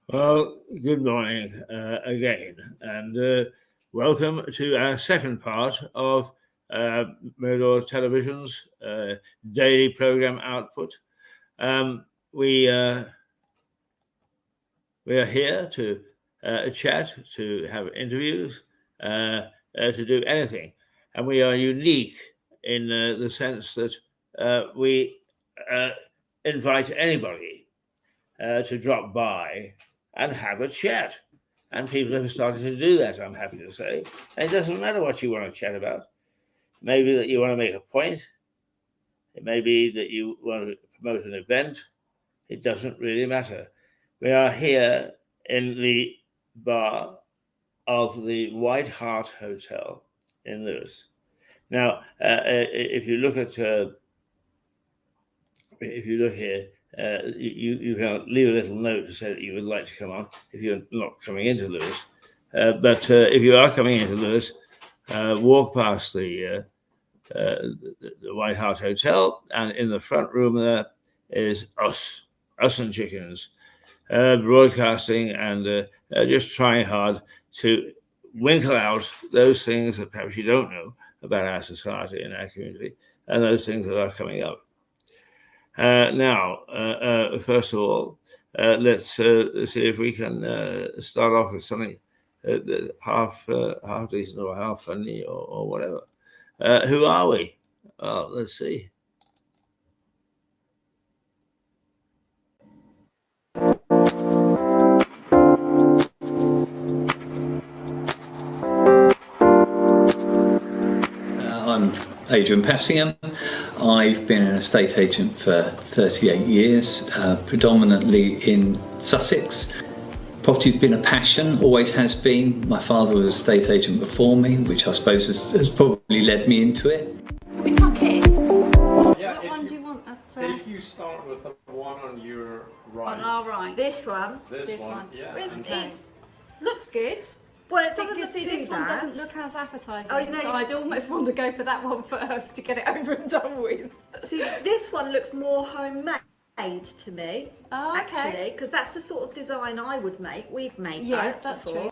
Well, good morning again, and welcome to our second part of Mirador Television's daily program output. We are here to chat, to have interviews, to do anything, and we are unique in the sense that we invite anybody to drop by and have a chat. And people have started to do that, I'm happy to say. And it doesn't matter what you want to chat about. Maybe that you want to make a point. It may be that you want to promote an event. It doesn't really matter. We are here in the bar of the White Hart Hotel in Lewes. Now, if you look here, you can leave a little note to say that you would like to come on if you're not coming into Lewes. But if you are coming into Lewes, walk past the White Hart Hotel, and in the front room there is us and chickens, broadcasting and just trying hard to winkle out those things that perhaps you don't know about our society and our community, and those things that are coming up. Now, first of all, let's see if we can start off with something half decent or half funny or whatever. Who are we? Well, let's see. I'm Adrian Passingham. I've been an estate agent for 38 years, predominantly in Sussex. Property's been a passion, always has been. My father was an estate agent before me, which I suppose has probably led me into it. We tuck it. Yeah, What one do you want us to? If you start with the one on your right. On our right. This one. This one, yeah. It looks good. Well, it But doesn't you look see, too this one bad. doesn't look as appetising. Oh, no, so you I'd almost want to go for that one first to get it over and done with. See, this one looks more homemade to me. Oh, okay. Actually, because that's the sort of design I would make. We've made Yes, both that's before. true.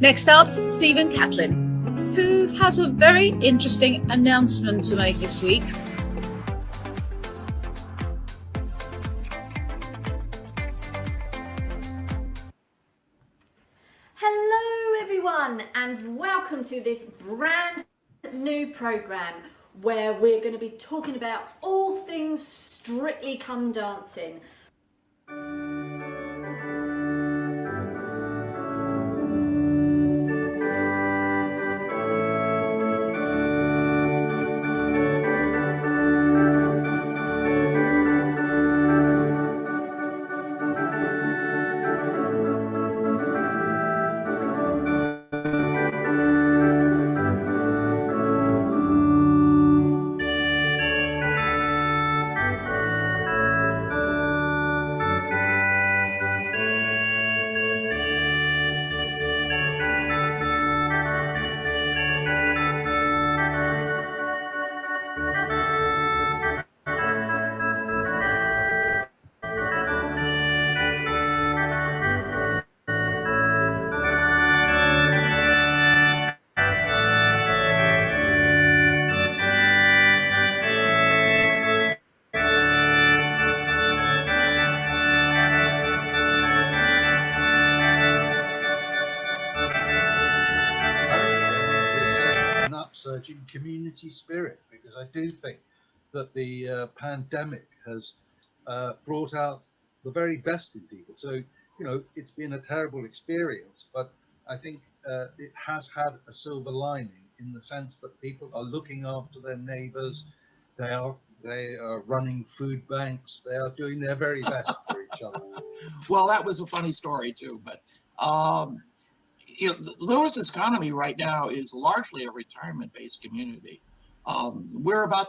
Next up, Stephen Catlin, who has a very interesting announcement to make this week. Hello, everyone, and welcome to this brand new program where we're going to be talking about all things Strictly Come Dancing. An upsurging community spirit, because I do think that the pandemic has brought out the very best in people. So, it's been a terrible experience, but I think it has had a silver lining in the sense that people are looking after their neighbours. They are running food banks. They are doing their very best for each other. Well, that was a funny story too, but Lewis' economy right now is largely a retirement-based community. We're about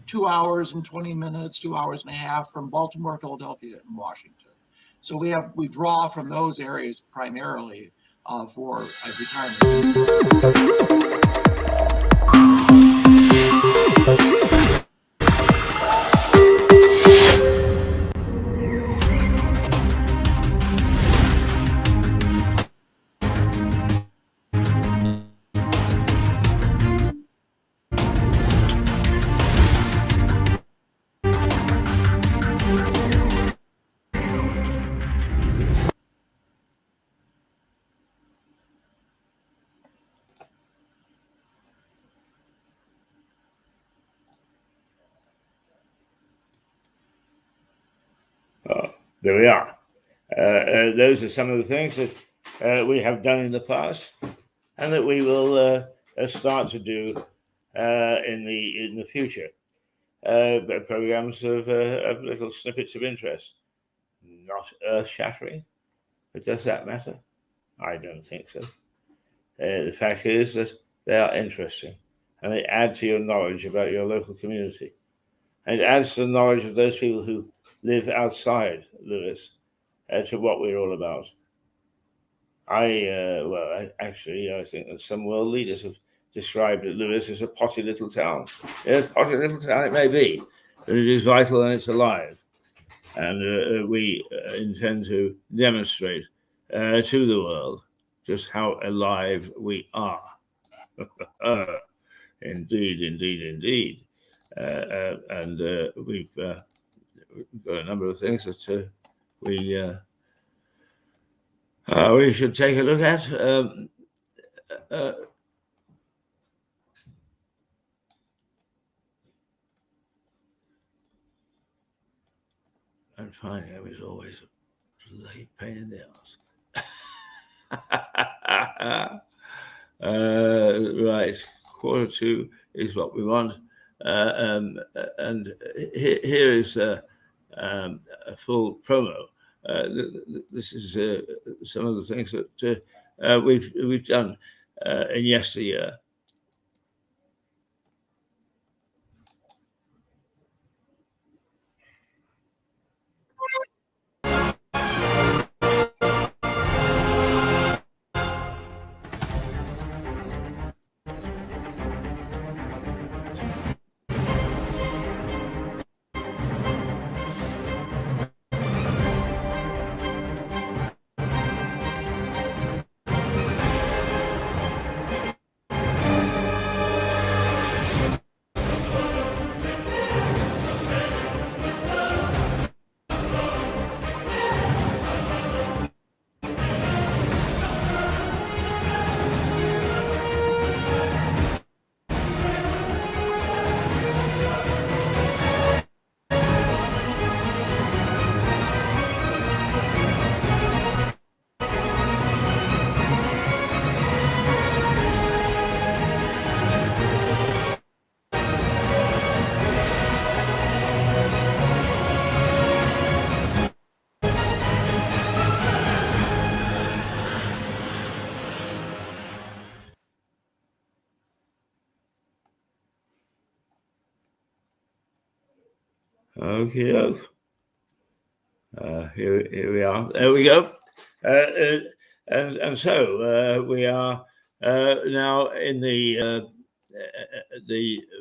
2 hours and 20 minutes, 2 hours and a half from Baltimore, Philadelphia, and Washington. So we draw from those areas primarily for retirement. There we are. Those are some of the things that we have done in the past, and that we will start to do in the future. Programs of little snippets of interest, not earth-shattering, but does that matter? I don't think so. The fact is that they are interesting, and they add to your knowledge about your local community, and it adds to the knowledge of those people who live outside Lewis to what we're all about. I think that some world leaders have described Lewis as a potty little town. Yeah, potty little town it may be, but it is vital and it's alive. And we intend to demonstrate to the world just how alive we are. Indeed. And we've got a number of things that we should take a look at. And finally, I was always a bloody pain in the ass. Right, 1:45 is what we want. And here is a full promo. This is some of the things that we've done in yesteryear. Okay, here we are. There we go. And so we are now in the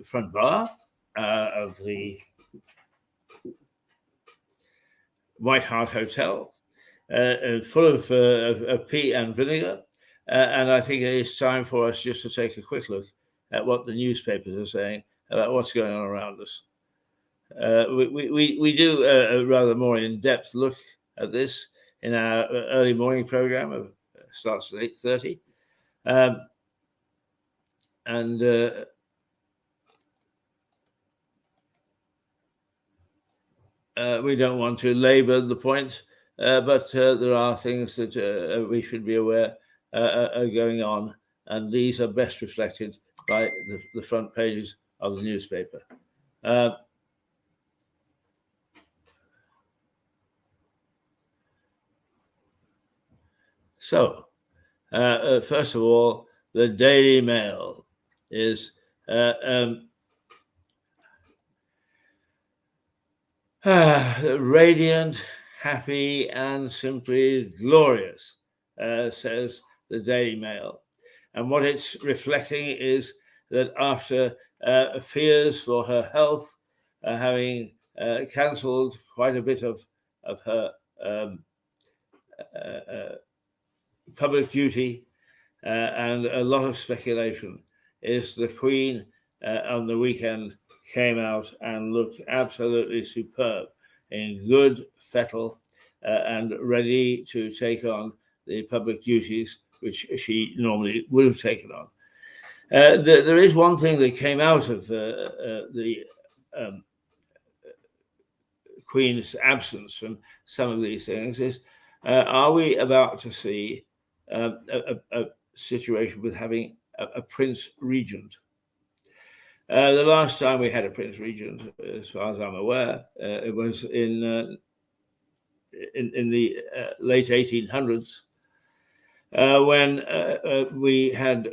front bar of the White Hart Hotel, full of peat and vinegar. And I think it is time for us just to take a quick look at what the newspapers are saying about what's going on around us. We do a rather more in-depth look at this in our early morning program. It starts at 8:30. We don't want to labor the point, but there are things that we should be aware are going on, and these are best reflected by the front pages of the newspaper. So, first of all, the Daily Mail is radiant, happy and simply glorious, says the Daily Mail. And what it's reflecting is that after fears for her health, having cancelled quite a bit of her public duty, and a lot of speculation, is the Queen on the weekend came out and looked absolutely superb, in good fettle, and ready to take on the public duties which she normally would have taken on. There is one thing that came out of the Queen's absence from some of these things is, are we about to see a situation with having a Prince Regent? The last time we had a Prince Regent, as far as I'm aware, it was in the late 1800s, when we had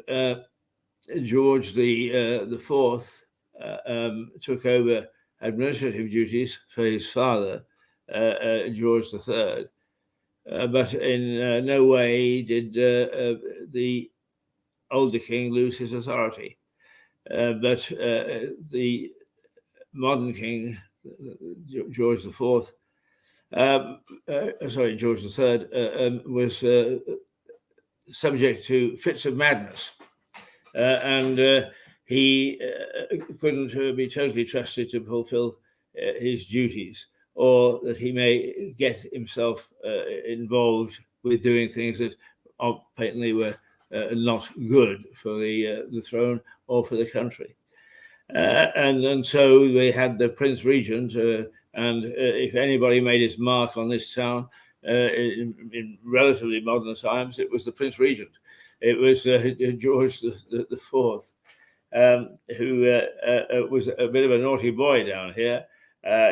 George the Fourth took over administrative duties for his father, George the Third, but in no way did the older king lose his authority. But the modern king, George the Fourth, George the Third, was subject to fits of madness, and he couldn't be totally trusted to fulfill his duties, or that he may get himself involved with doing things that patently were not good for the throne or for the country. And so we had the Prince Regent, and if anybody made his mark on this town in relatively modern times, it was the Prince Regent. It was George the Fourth, who was a bit of a naughty boy down here.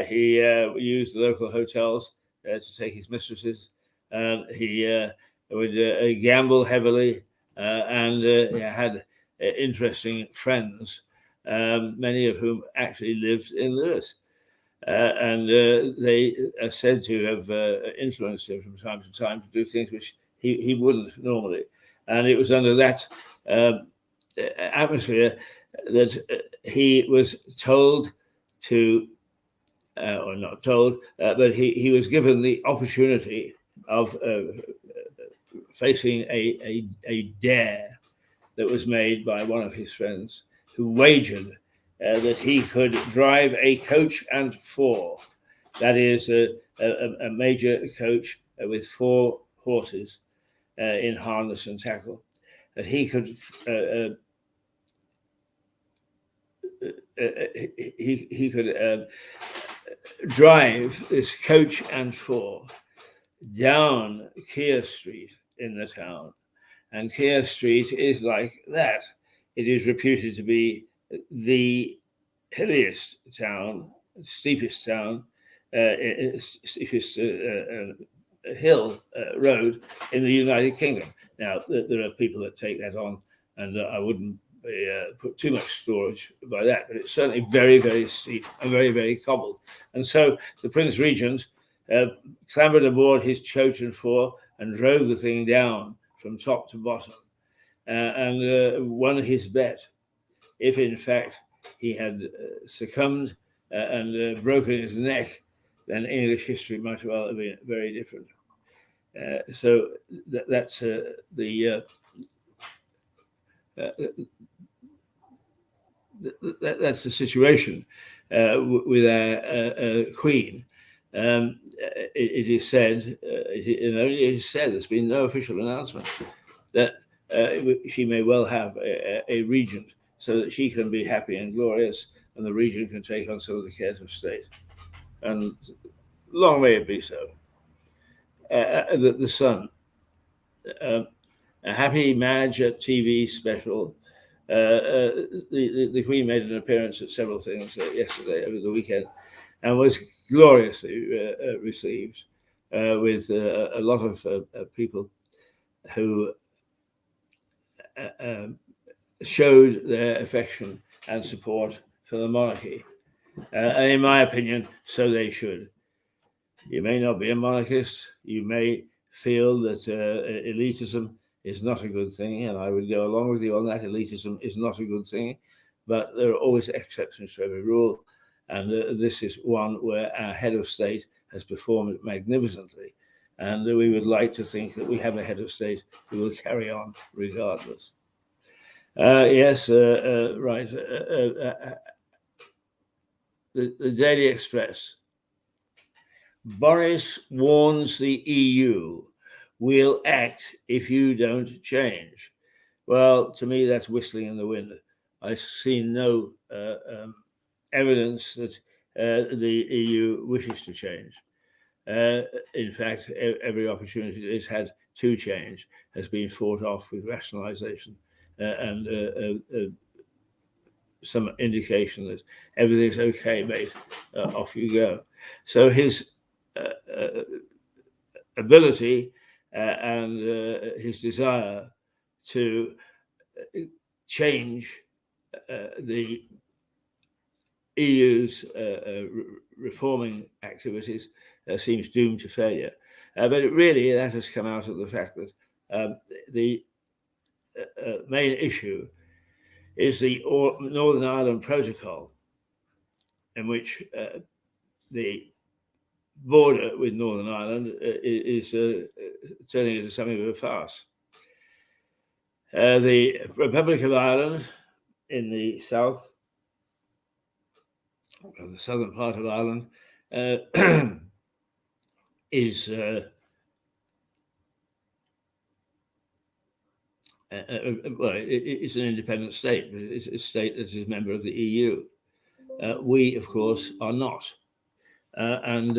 He used the local hotels to take his mistresses. He would gamble heavily, and had interesting friends, many of whom actually lived in Lewes. And they are said to have influenced him from time to time to do things which he wouldn't normally. And it was under that atmosphere that he was told to, or not told, but he was given the opportunity of facing a dare that was made by one of his friends, who wagered that he could drive a coach and four. That is a major coach with 4 horses in harness and tackle. That he could he could drive this coach and four down Keir Street in the town. And Keir Street is like that. It is reputed to be the hilliest town, steepest town, steepest hill road in the United Kingdom. Now, there are people that take that on, and I wouldn't put too much storage by that, but it's certainly very, very steep and very, very cobbled. And so the Prince Regent clambered aboard his coach and four and drove the thing down from top to bottom, and won his bet. If in fact he had succumbed and broken his neck, then English history might well have been very different. So that's that's the situation with our Queen. It is said, it is said, there's been no official announcement, that she may well have a regent, so that she can be happy and glorious, and the regent can take on some of the cares of state. And long may it be so. The Sun, a happy Madge at TV special. The Queen made an appearance at several things yesterday, over the weekend, and was gloriously received with a lot of people who showed their affection and support for the monarchy. And in my opinion, so they should. You may not be a monarchist. You may feel that elitism is not a good thing, and I would go along with you on that. Elitism is not a good thing, but there are always exceptions to every rule, and this is one where our head of state has performed magnificently, and we would like to think that we have a head of state who will carry on regardless. Yes, right. The Daily Express. Boris warns the EU, we'll act if you don't change. Well, to me, that's whistling in the wind. I see no evidence that the EU wishes to change. In fact, every opportunity it's had to change has been fought off with rationalization and some indication that everything's okay, mate, off you go. So his ability and his desire to change the EU's reforming activities seems doomed to failure. But really, that has come out of the fact that the main issue is the Northern Ireland Protocol, in which the border with Northern Ireland is turning into something of a farce. The Republic of Ireland in the south, the southern part of Ireland, is well, it's an independent state. It's a state that is a member of the EU. We, of course, are not, and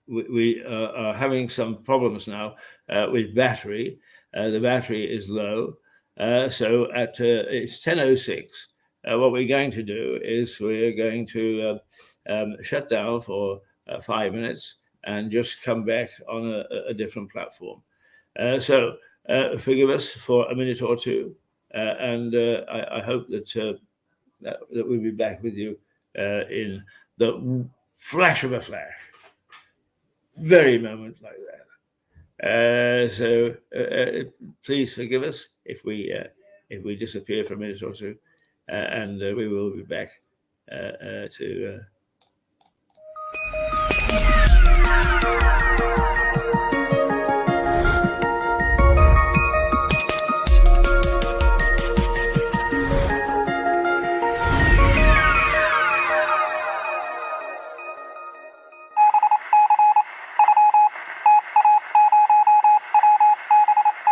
we are having some problems now with battery. The battery is low, so at it's 10:06. What we're going to do is we're going to shut down for 5 minutes and just come back on a different platform. So forgive us for a minute or two, and I hope that that we'll be back with you in the flash of a flash, very moment like that. So please forgive us if we disappear for a minute or two, and we will be back to